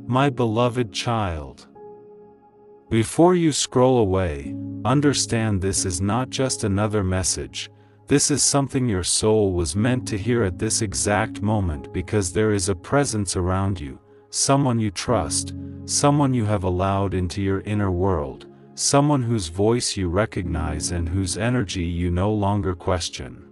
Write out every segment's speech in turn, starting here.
My beloved child. Before you scroll away, understand this is not just another message. This is something your soul was meant to hear at this exact moment, because there is a presence around you, someone you trust, someone you have allowed into your inner world, someone whose voice you recognize and whose energy you no longer question.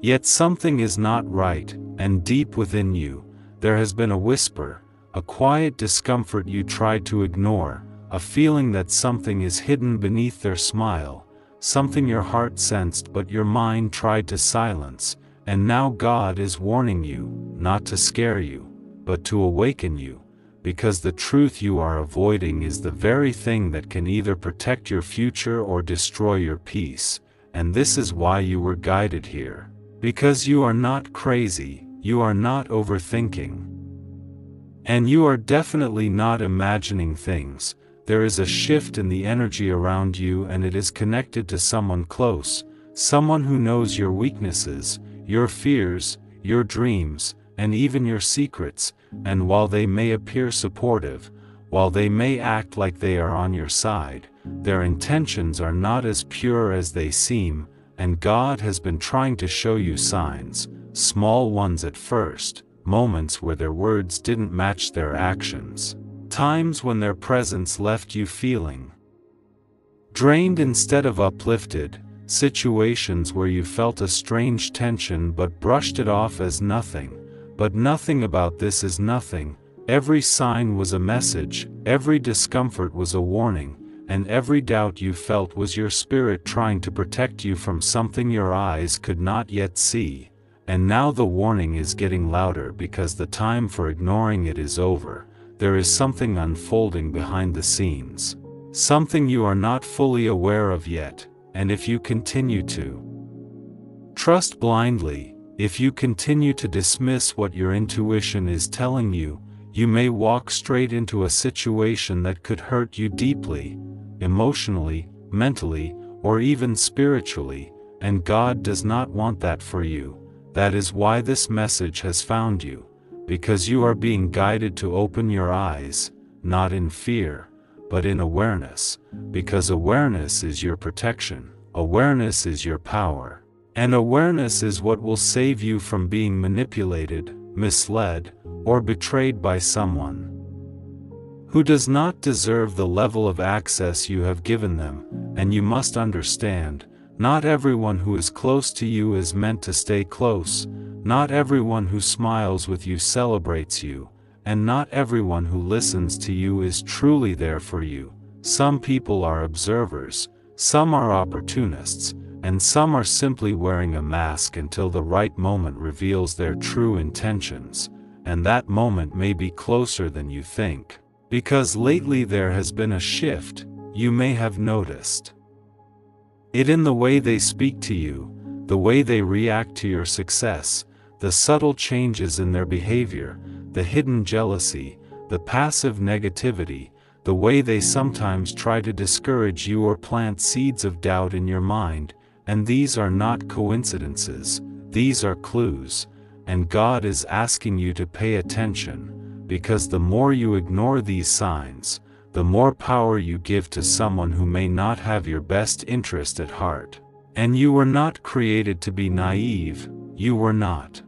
Yet something is not right, and deep within you, there has been a whisper, a quiet discomfort you tried to ignore, a feeling that something is hidden beneath their smile, something your heart sensed but your mind tried to silence, and now God is warning you, not to scare you, but to awaken you, because the truth you are avoiding is the very thing that can either protect your future or destroy your peace, and this is why you were guided here. Because you are not crazy, you are not overthinking. And you are definitely not imagining things. There is a shift in the energy around you, and it is connected to someone close, someone who knows your weaknesses, your fears, your dreams, and even your secrets, and while they may appear supportive, while they may act like they are on your side, their intentions are not as pure as they seem, and God has been trying to show you signs, small ones at first, moments where their words didn't match their actions. Times when their presence left you feeling drained instead of uplifted, situations where you felt a strange tension but brushed it off as nothing. But nothing about this is nothing. Every sign was a message, every discomfort was a warning, and every doubt you felt was your spirit trying to protect you from something your eyes could not yet see. And now the warning is getting louder because the time for ignoring it is over. There is something unfolding behind the scenes. Something you are not fully aware of yet, and if you continue to trust blindly, if you continue to dismiss what your intuition is telling you, you may walk straight into a situation that could hurt you deeply, emotionally, mentally, or even spiritually, and God does not want that for you. That is why this message has found you. Because you are being guided to open your eyes, not in fear, but in awareness, because awareness is your protection, awareness is your power, and awareness is what will save you from being manipulated, misled, or betrayed by someone who does not deserve the level of access you have given them. And you must understand, not everyone who is close to you is meant to stay close. Not everyone who smiles with you celebrates you, and not everyone who listens to you is truly there for you. Some people are observers, some are opportunists, and some are simply wearing a mask until the right moment reveals their true intentions, and that moment may be closer than you think. Because lately there has been a shift, you may have noticed it in the way they speak to you, the way they react to your success, the subtle changes in their behavior, the hidden jealousy, the passive negativity, the way they sometimes try to discourage you or plant seeds of doubt in your mind. And these are not coincidences, these are clues, and God is asking you to pay attention, because the more you ignore these signs, the more power you give to someone who may not have your best interest at heart. And you were not created to be naive, you were not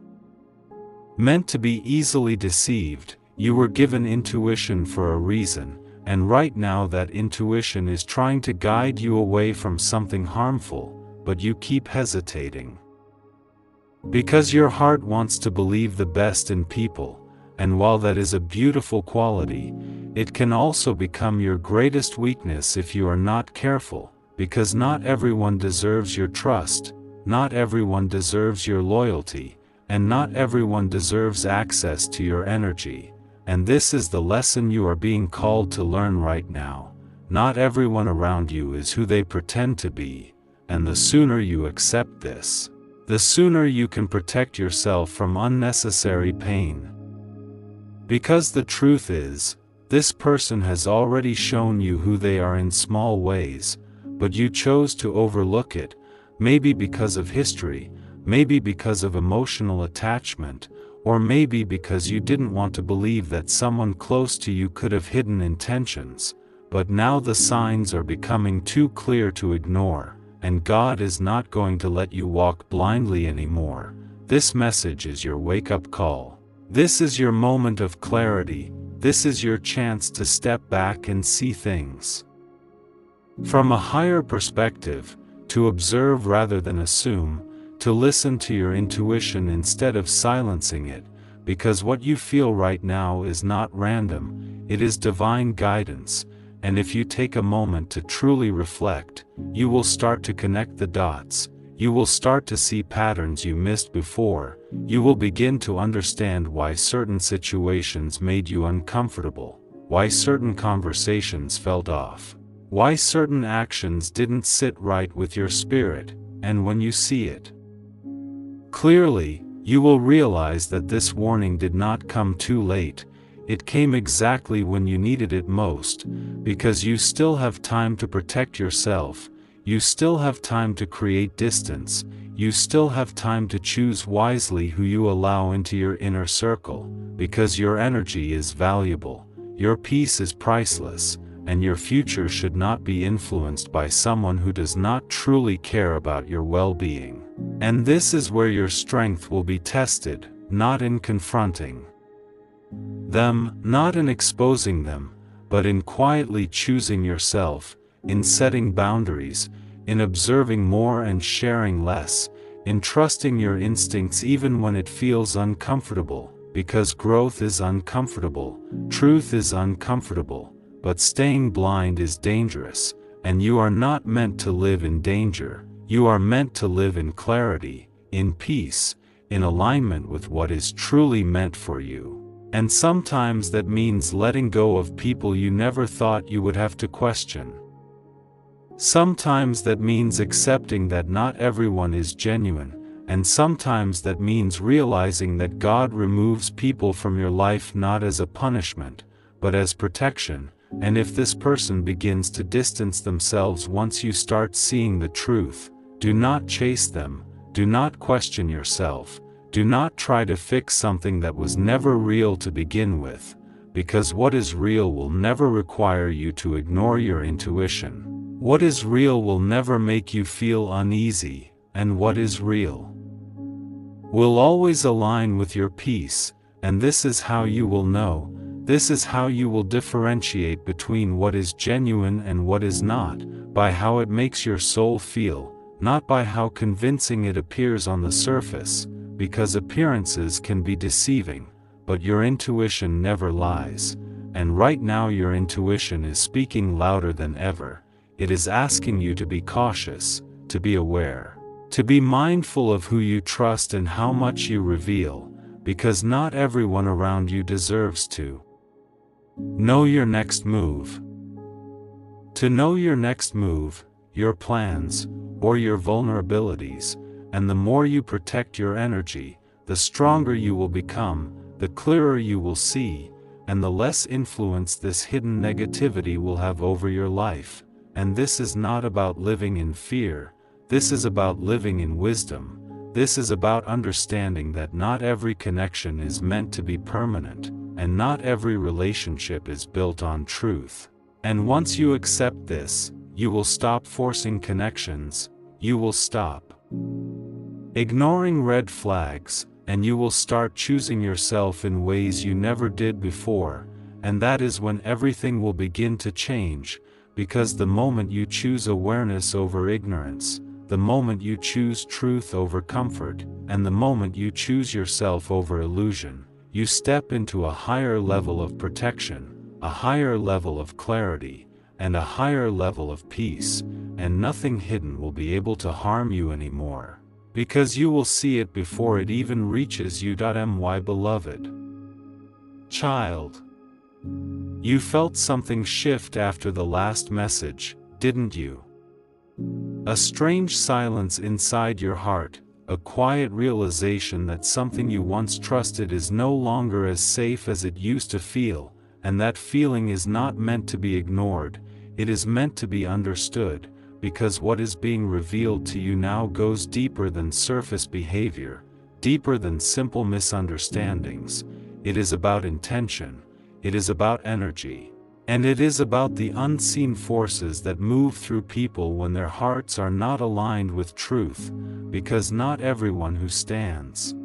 meant to be easily deceived. You were given intuition for a reason, and right now that intuition is trying to guide you away from something harmful, but you keep hesitating. Because your heart wants to believe the best in people, and while that is a beautiful quality, it can also become your greatest weakness if you are not careful, because not everyone deserves your trust, not everyone deserves your loyalty, and not everyone deserves access to your energy. And this is the lesson you are being called to learn right now. Not everyone around you is who they pretend to be, and the sooner you accept this, the sooner you can protect yourself from unnecessary pain. Because the truth is, this person has already shown you who they are in small ways, but you chose to overlook it, maybe because of history, maybe because of emotional attachment, Or maybe because you didn't want to believe that someone close to you could have hidden intentions, but now the signs are becoming too clear to ignore, and God is not going to let you walk blindly anymore. This message is your wake-up call. This is your moment of clarity. This is your chance to step back and see things from a higher perspective, to observe rather than assume, to listen to your intuition instead of silencing it, because what you feel right now is not random, it is divine guidance, and if you take a moment to truly reflect, you will start to connect the dots, you will start to see patterns you missed before, you will begin to understand why certain situations made you uncomfortable, why certain conversations felt off, why certain actions didn't sit right with your spirit, and when you see it clearly, you will realize that this warning did not come too late, it came exactly when you needed it most, because you still have time to protect yourself, you still have time to create distance, you still have time to choose wisely who you allow into your inner circle, because your energy is valuable, your peace is priceless, and your future should not be influenced by someone who does not truly care about your well-being. And this is where your strength will be tested, not in confronting them, not in exposing them, but in quietly choosing yourself, in setting boundaries, in observing more and sharing less, in trusting your instincts even when it feels uncomfortable, because growth is uncomfortable, truth is uncomfortable, but staying blind is dangerous, and you are not meant to live in danger. You are meant to live in clarity, in peace, in alignment with what is truly meant for you. And sometimes that means letting go of people you never thought you would have to question. Sometimes that means accepting that not everyone is genuine, and sometimes that means realizing that God removes people from your life not as a punishment, but as protection, and if this person begins to distance themselves once you start seeing the truth, do not chase them, do not question yourself, do not try to fix something that was never real to begin with, because what is real will never require you to ignore your intuition. What is real will never make you feel uneasy, and what is real will always align with your peace, and this is how you will know, this is how you will differentiate between what is genuine and what is not, by how it makes your soul feel, not by how convincing it appears on the surface, because appearances can be deceiving, but your intuition never lies, and right now your intuition is speaking louder than ever. It is asking you to be cautious, to be aware, to be mindful of who you trust and how much you reveal, because not everyone around you deserves to know your next move. To know your next move, your plans, or your vulnerabilities, and the more you protect your energy, the stronger you will become, the clearer you will see, and the less influence this hidden negativity will have over your life. And this is not about living in fear, this is about living in wisdom, this is about understanding that not every connection is meant to be permanent, and not every relationship is built on truth. And once you accept this, you will stop forcing connections, you will stop ignoring red flags, and you will start choosing yourself in ways you never did before, and that is when everything will begin to change, because the moment you choose awareness over ignorance, the moment you choose truth over comfort, and the moment you choose yourself over illusion, you step into a higher level of protection, a higher level of clarity, and a higher level of peace, and nothing hidden will be able to harm you anymore, because you will see it before it even reaches you. My beloved child, you felt something shift after the last message, didn't you? A strange silence inside your heart, a quiet realization that something you once trusted is no longer as safe as it used to feel, and that feeling is not meant to be ignored, it is meant to be understood, because what is being revealed to you now goes deeper than surface behavior, deeper than simple misunderstandings. It is about intention, it is about energy, and it is about the unseen forces that move through people when their hearts are not aligned with truth, because not everyone who stands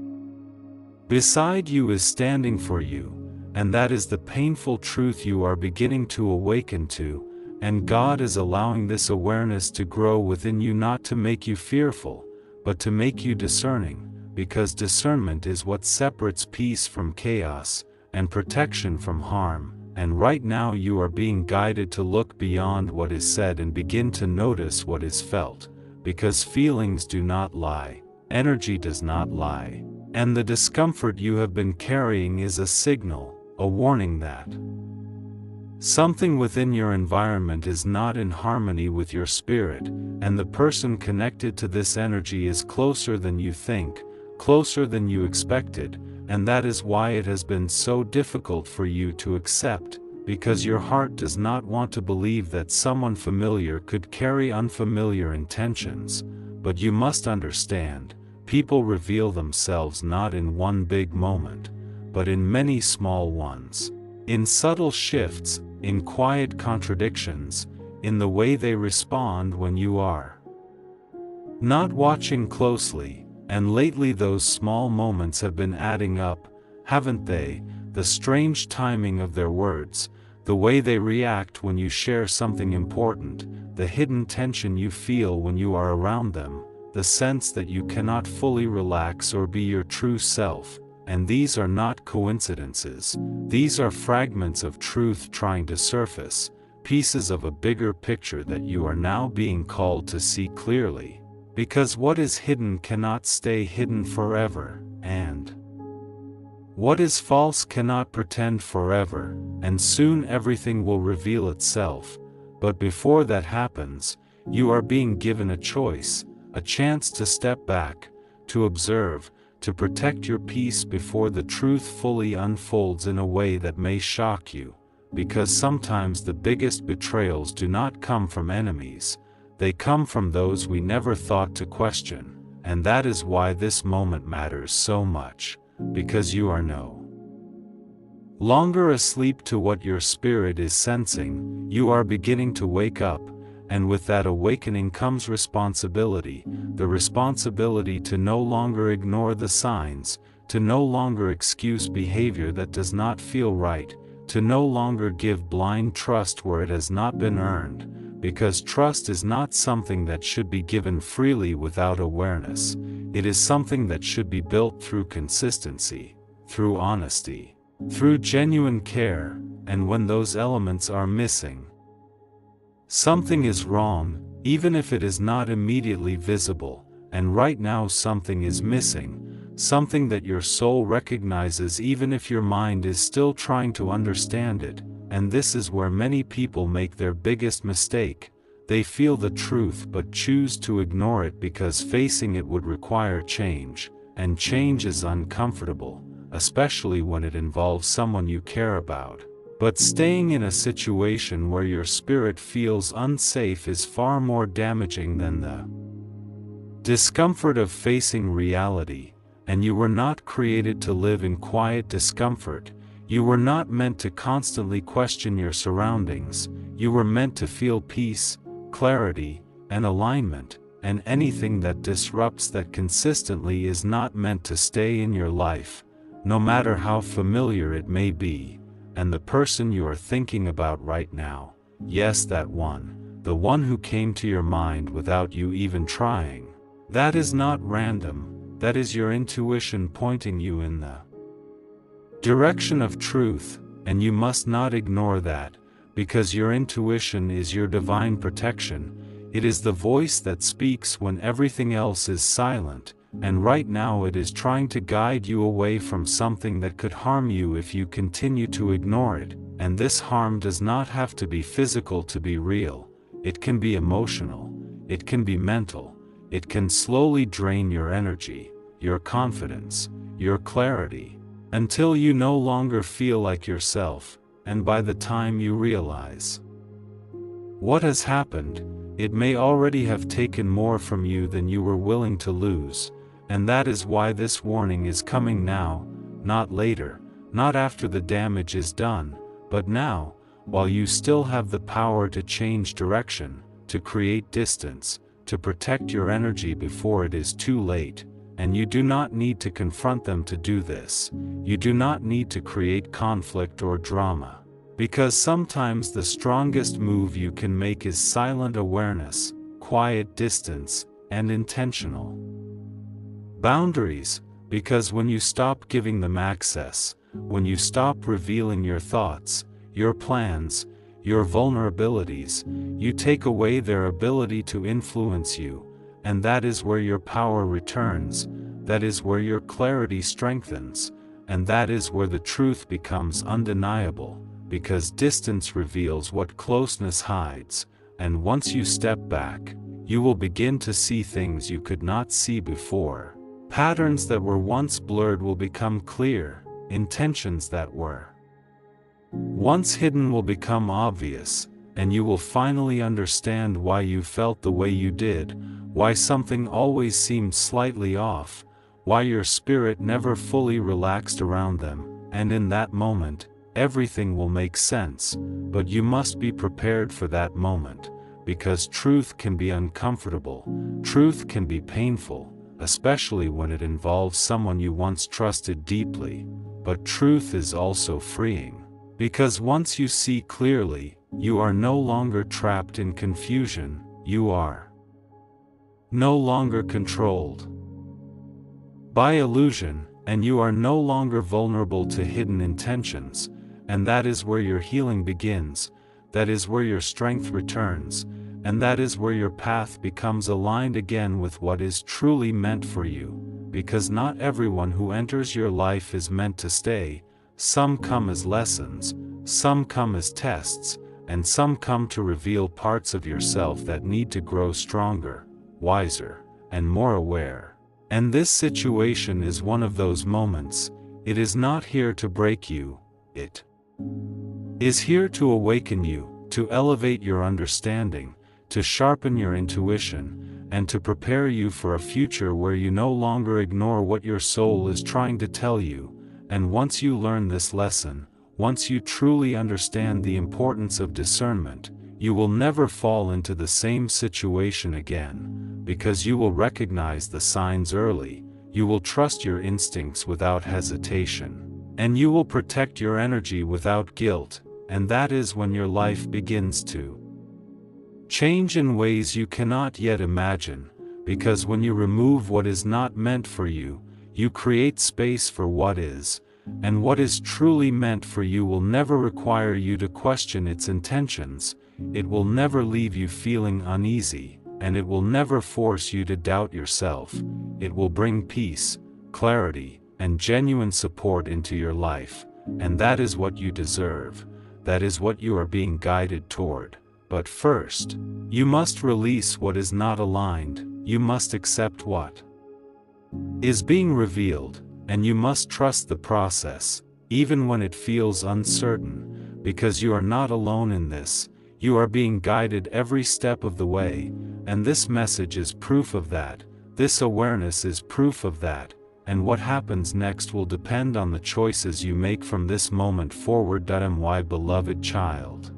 beside you is standing for you, and that is the painful truth you are beginning to awaken to, and God is allowing this awareness to grow within you, not to make you fearful, but to make you discerning, because discernment is what separates peace from chaos, and protection from harm. And right now you are being guided to look beyond what is said and begin to notice what is felt, because feelings do not lie, energy does not lie, and the discomfort you have been carrying is a signal, a warning that something within your environment is not in harmony with your spirit, and the person connected to this energy is closer than you think, closer than you expected, and that is why it has been so difficult for you to accept, because your heart does not want to believe that someone familiar could carry unfamiliar intentions. But you must understand, people reveal themselves not in one big moment, but in many small ones, in subtle shifts, in quiet contradictions, in the way they respond when you are not watching closely. And lately those small moments have been adding up, haven't they? The strange timing of their words, the way they react when you share something important, the hidden tension you feel when you are around them, the sense that you cannot fully relax or be your true self. And these are not coincidences, these are fragments of truth trying to surface, pieces of a bigger picture that you are now being called to see clearly. Because what is hidden cannot stay hidden forever, and what is false cannot pretend forever, and soon everything will reveal itself. But before that happens, you are being given a choice, a chance to step back, to observe, to protect your peace before the truth fully unfolds in a way that may shock you, because sometimes the biggest betrayals do not come from enemies. They come from those we never thought to question, and that is why this moment matters so much, because you are no longer asleep to what your spirit is sensing, you are beginning to wake up, and with that awakening comes responsibility, the responsibility to no longer ignore the signs, to no longer excuse behavior that does not feel right, to no longer give blind trust where it has not been earned. Because trust is not something that should be given freely without awareness. It is something that should be built through consistency, through honesty, through genuine care, and when those elements are missing, something is wrong, even if it is not immediately visible, and right now something is missing, something that your soul recognizes even if your mind is still trying to understand it. And this is where many people make their biggest mistake. They feel the truth but choose to ignore it because facing it would require change, and change is uncomfortable, especially when it involves someone you care about. But staying in a situation where your spirit feels unsafe is far more damaging than the discomfort of facing reality, and you were not created to live in quiet discomfort. You were not meant to constantly question your surroundings. You were meant to feel peace, clarity, and alignment, and anything that disrupts that consistently is not meant to stay in your life, no matter how familiar it may be. And the person you are thinking about right now, yes, that one, the one who came to your mind without you even trying, that is not random, that is your intuition pointing you in the direction of truth, and you must not ignore that, because your intuition is your divine protection. It is the voice that speaks when everything else is silent, and right now it is trying to guide you away from something that could harm you if you continue to ignore it. And this harm does not have to be physical to be real. It can be emotional, it can be mental, it can slowly drain your energy, your confidence, your clarity, until you no longer feel like yourself, and by the time you realize what has happened, it may already have taken more from you than you were willing to lose, And that is why this warning is coming now, not later, not after the damage is done, but now, while you still have the power to change direction, to create distance, to protect your energy before it is too late. And you do not need to confront them to do this. You do not need to create conflict or drama. Because sometimes the strongest move you can make is silent awareness, quiet distance, and intentional boundaries. Because when you stop giving them access, when you stop revealing your thoughts, your plans, your vulnerabilities, you take away their ability to influence you. And that is where your power returns, that is where your clarity strengthens, and that is where the truth becomes undeniable, because distance reveals what closeness hides, and once you step back, you will begin to see things you could not see before. Patterns that were once blurred will become clear, intentions that were once hidden will become obvious, and you will finally understand why you felt the way you did, why something always seemed slightly off, why your spirit never fully relaxed around them, and in that moment, everything will make sense, but you must be prepared for that moment, because truth can be uncomfortable, truth can be painful, especially when it involves someone you once trusted deeply, but truth is also freeing. Because once you see clearly, you are no longer trapped in confusion, you are no longer controlled by illusion, and you are no longer vulnerable to hidden intentions, and that is where your healing begins, that is where your strength returns, and that is where your path becomes aligned again with what is truly meant for you, because not everyone who enters your life is meant to stay. Some come as lessons, some come as tests, and some come to reveal parts of yourself that need to grow stronger, wiser, and more aware. And this situation is one of those moments. It is not here to break you, it is here to awaken you, to elevate your understanding, to sharpen your intuition, and to prepare you for a future where you no longer ignore what your soul is trying to tell you. And once you learn this lesson, once you truly understand the importance of discernment, you will never fall into the same situation again, because you will recognize the signs early, you will trust your instincts without hesitation, and you will protect your energy without guilt, and that is when your life begins to change in ways you cannot yet imagine, because when you remove what is not meant for you, you create space for what is, and what is truly meant for you will never require you to question its intentions, it will never leave you feeling uneasy, and it will never force you to doubt yourself. It will bring peace, clarity, and genuine support into your life, and that is what you deserve, that is what you are being guided toward. But first, you must release what is not aligned, you must accept what is being revealed, and you must trust the process, even when it feels uncertain, because you are not alone in this, you are being guided every step of the way, and this message is proof of that, this awareness is proof of that, and what happens next will depend on the choices you make from this moment forward. My beloved child,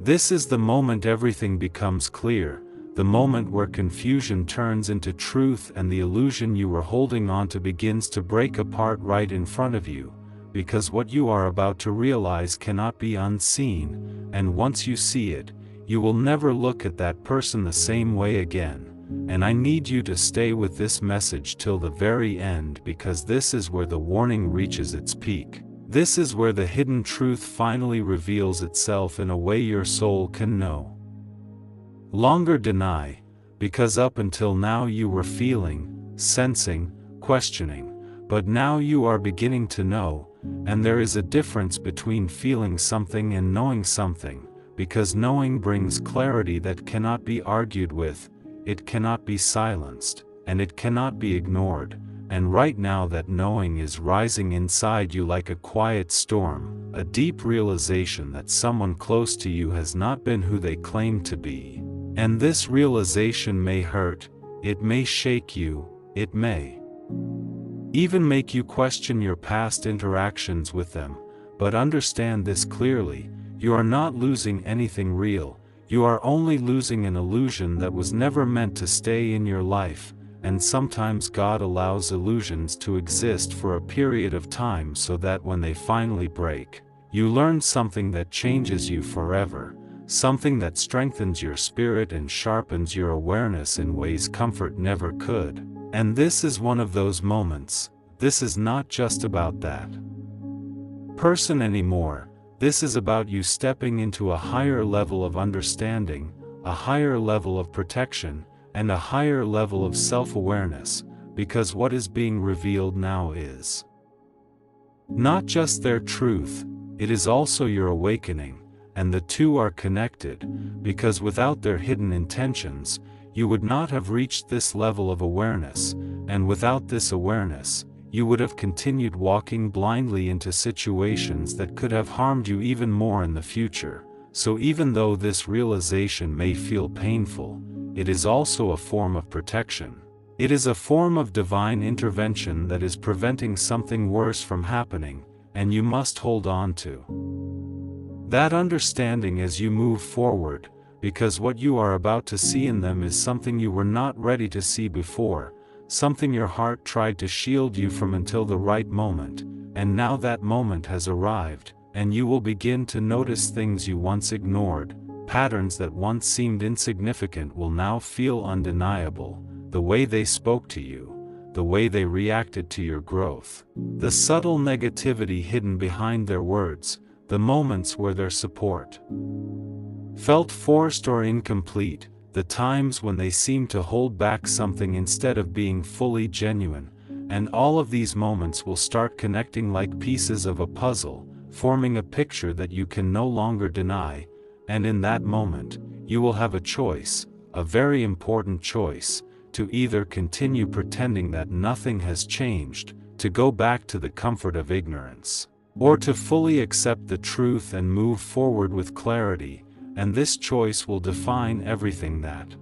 this is the moment everything becomes clear, the moment where confusion turns into truth and the illusion you were holding on to begins to break apart right in front of you, because what you are about to realize cannot be unseen, and once you see it, you will never look at that person the same way again. And I need you to stay with this message till the very end, because this is where the warning reaches its peak. This is where the hidden truth finally reveals itself in a way your soul can no longer deny, because up until now you were feeling, sensing, questioning, but now you are beginning to know, and there is a difference between feeling something and knowing something, because knowing brings clarity that cannot be argued with, it cannot be silenced, and it cannot be ignored. And right now that knowing is rising inside you like a quiet storm, a deep realization that someone close to you has not been who they claim to be. And this realization may hurt, it may shake you, It may even make you question your past interactions with them, but understand this clearly: you are not losing anything real, you are only losing an illusion that was never meant to stay in your life. And sometimes God allows illusions to exist for a period of time so that when they finally break, you learn something that changes you forever, something that strengthens your spirit and sharpens your awareness in ways comfort never could. And this is one of those moments. This is not just about that person anymore. This is about you stepping into a higher level of understanding, a higher level of protection, and a higher level of self-awareness, because what is being revealed now is not just their truth, it is also your awakening, and the two are connected, because without their hidden intentions, you would not have reached this level of awareness, and without this awareness, you would have continued walking blindly into situations that could have harmed you even more in the future. So even though this realization may feel painful, it is also a form of protection. It is a form of divine intervention that is preventing something worse from happening, and you must hold on to that understanding as you move forward, because what you are about to see in them is something you were not ready to see before, something your heart tried to shield you from until the right moment, and now that moment has arrived, and you will begin to notice things you once ignored. Patterns that once seemed insignificant will now feel undeniable: the way they spoke to you, the way they reacted to your growth, the subtle negativity hidden behind their words, the moments where their support felt forced or incomplete, the times when they seemed to hold back something instead of being fully genuine. And all of these moments will start connecting like pieces of a puzzle, forming a picture that you can no longer deny. And in that moment, you will have a choice, a very important choice, to either continue pretending that nothing has changed, to go back to the comfort of ignorance, or to fully accept the truth and move forward with clarity. And this choice will define everything that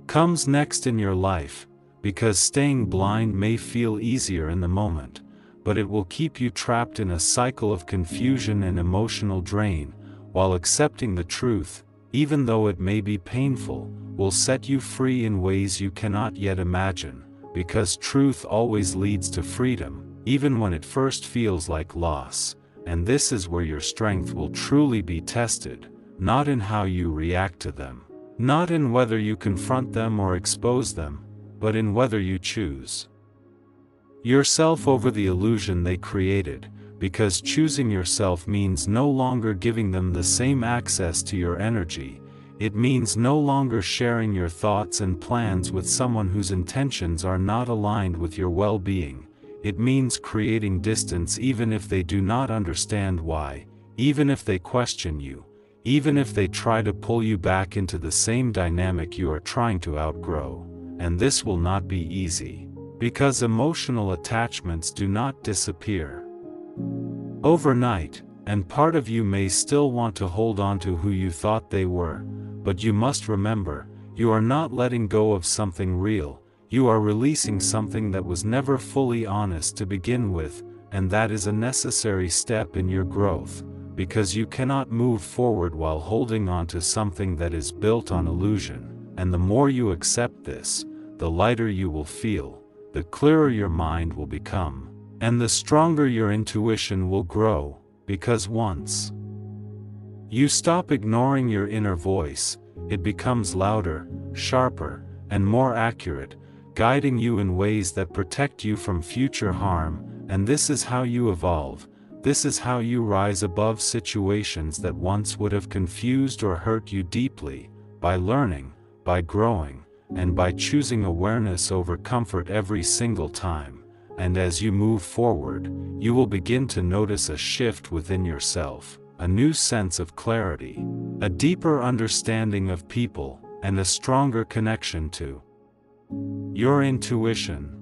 comes next in your life, because staying blind may feel easier in the moment, but it will keep you trapped in a cycle of confusion and emotional drain, while accepting the truth, even though it may be painful, will set you free in ways you cannot yet imagine, because truth always leads to freedom, even when it first feels like loss. And this is where your strength will truly be tested, not in how you react to them, not in whether you confront them or expose them, but in whether you choose yourself over the illusion they created, because choosing yourself means no longer giving them the same access to your energy. It means no longer sharing your thoughts and plans with someone whose intentions are not aligned with your well-being. It means creating distance even if they do not understand why, even if they question you, even if they try to pull you back into the same dynamic you are trying to outgrow. And this will not be easy, because emotional attachments do not disappear overnight, and part of you may still want to hold on to who you thought they were, but you must remember, you are not letting go of something real, you are releasing something that was never fully honest to begin with, and that is a necessary step in your growth, because you cannot move forward while holding on to something that is built on illusion. And the more you accept this, the lighter you will feel, the clearer your mind will become, and the stronger your intuition will grow, because once you stop ignoring your inner voice, it becomes louder, sharper, and more accurate, guiding you in ways that protect you from future harm. And this is how you evolve. This is how you rise above situations that once would have confused or hurt you deeply, by learning, by growing, and by choosing awareness over comfort every single time. And as you move forward, you will begin to notice a shift within yourself, a new sense of clarity, a deeper understanding of people, and a stronger connection to your intuition.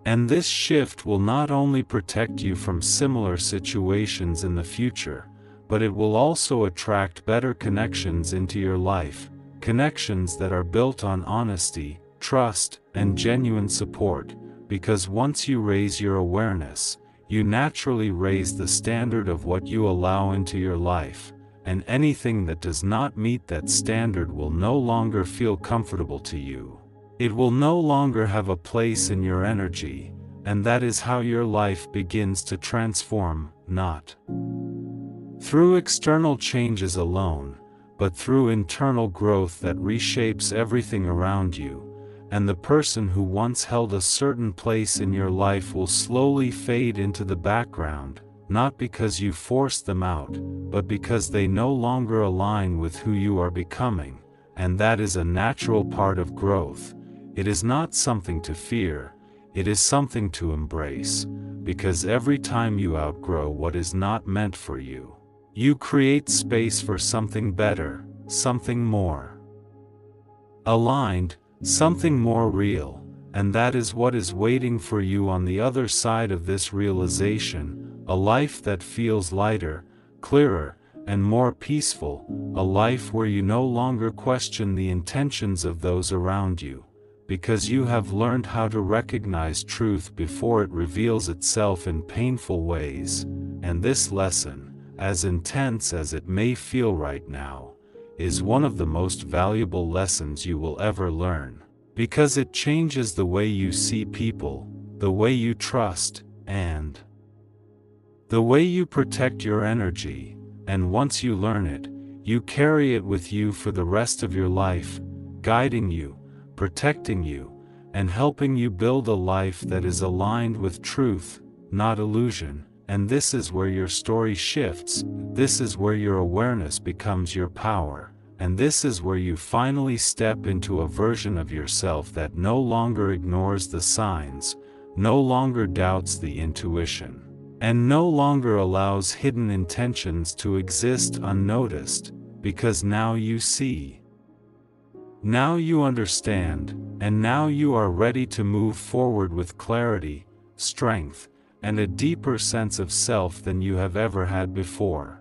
And this shift will not only protect you from similar situations in the future, but it will also attract better connections into your life, connections that are built on honesty, trust, and genuine support, because once you raise your awareness, you naturally raise the standard of what you allow into your life, and anything that does not meet that standard will no longer feel comfortable to you. It will no longer have a place in your energy, and that is how your life begins to transform, not through external changes alone, but through internal growth that reshapes everything around you, and the person who once held a certain place in your life will slowly fade into the background, not because you forced them out, but because they no longer align with who you are becoming, and that is a natural part of growth. It is not something to fear, it is something to embrace, because every time you outgrow what is not meant for you, you create space for something better, something more aligned, something more real, and that is what is waiting for you on the other side of this realization, a life that feels lighter, clearer, and more peaceful, a life where you no longer question the intentions of those around you, because you have learned how to recognize truth before it reveals itself in painful ways, and this lesson, as intense as it may feel right now, is one of the most valuable lessons you will ever learn, because it changes the way you see people, the way you trust, and the way you protect your energy, and once you learn it, you carry it with you for the rest of your life, guiding you, protecting you, and helping you build a life that is aligned with truth, not illusion. And this is where your story shifts, this is where your awareness becomes your power, and this is where you finally step into a version of yourself that no longer ignores the signs, no longer doubts the intuition, and no longer allows hidden intentions to exist unnoticed, because now you see. Now you understand, and now you are ready to move forward with clarity, strength, and a deeper sense of self than you have ever had before.